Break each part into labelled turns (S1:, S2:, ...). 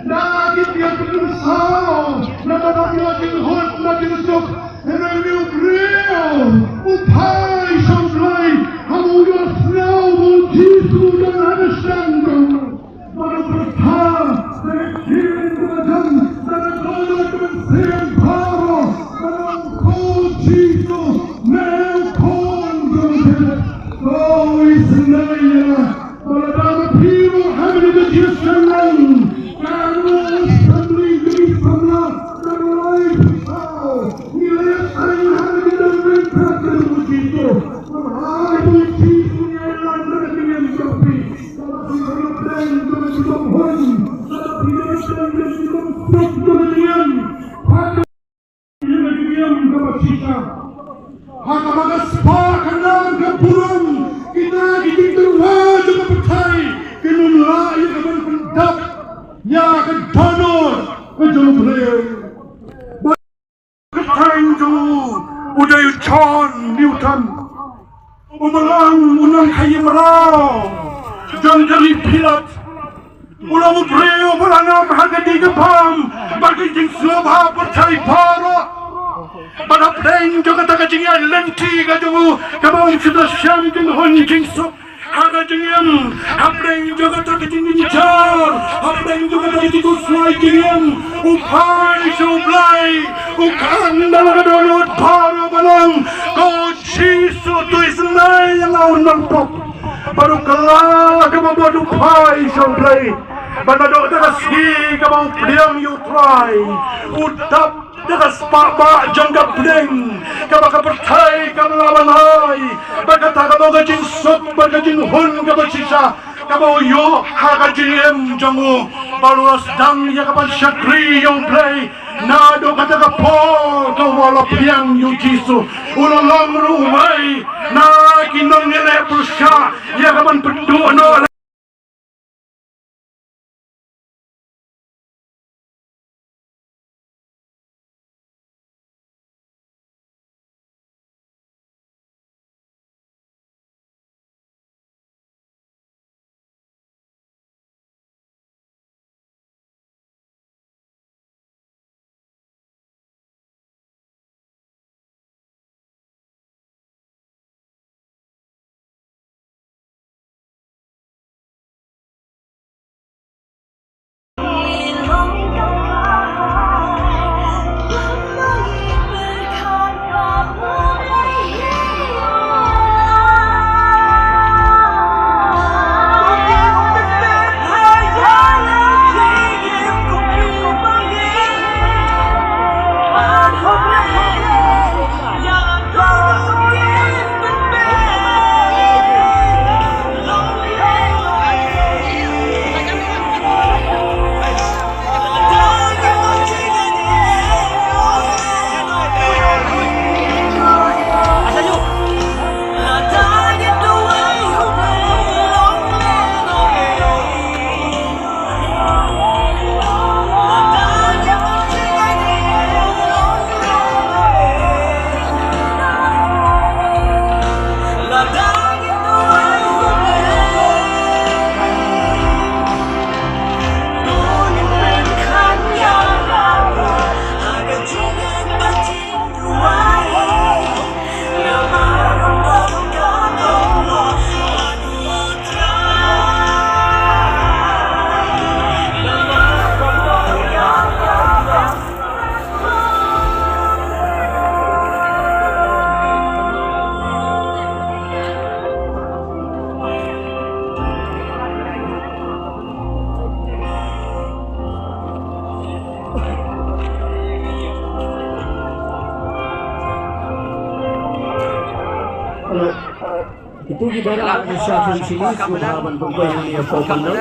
S1: Lagi dia berusaha, lagi hot, lagi besok, Emilio Brio, Upai Shamblai, Hamuga Snow, Jisu dan Anashango, Pada bertahan, dan kirim kebacan, dan tolak kebencian paro, dan kau Jisu, Melkon Gomez, kau Isnaya, pada dama Piro Hamid Jisalan, kamu sendiri di sana, dan mulai pisau, nilai saya Hamid dan Melkon begitu, berhari Jisu yang dengan kopi, kalau tidak dan kebencian, kalau tidak dan kebencian, pada yang kebencian. Haka sepakan ke burung kita terwajib ke petai kinulai ke pendap ya ke donor ke jumlah ketain tu udah John Newton umalang unang kayu merau John dari Pilat ulang breo beranam harga di Jepang bagi jing slobha petai para pada pleng juga tak kejingan lenti kamu kamu sudah siam dengan honjing sok ada jingam pleng juga tak kejingan jar pleng juga tak kejingan slide jingam upai sublai ukan dalam download para balang kau cisu tu isnai yang lawan nampak baru kelar kamu buat upai sublai pada dokter ski kamu diam you try utap dengan sepak jangka bleng kamu akan pertai kamu lawan hai berkata kamu gajin sop bergajin hun kamu sisa kamu yo hagajin em jangu baru sedang ya kapan syakri yang play nado kata kapo kau wala piang yu jisu ulang rumai na kinong nilai persya ya kapan peduk no
S2: Itu ibarat masyarakat di sini subhanan bangkai yang dia pandang.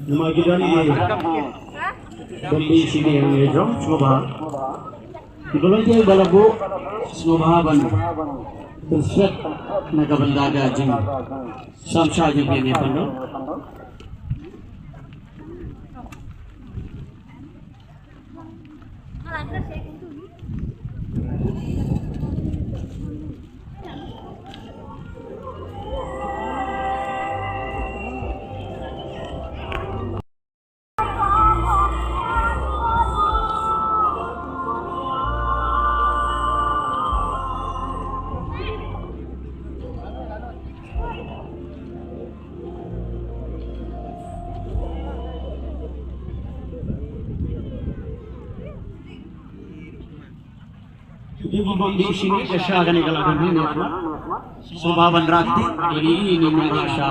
S2: Nama kita ni bambi sini yang dia jom subha. Ibarat dia balabu subhanan. Berset naga bandaga jing. Samsha jing dia pandang. Ibang di sini siya gani kalagan ini Sumaban Rakti ini mga siya.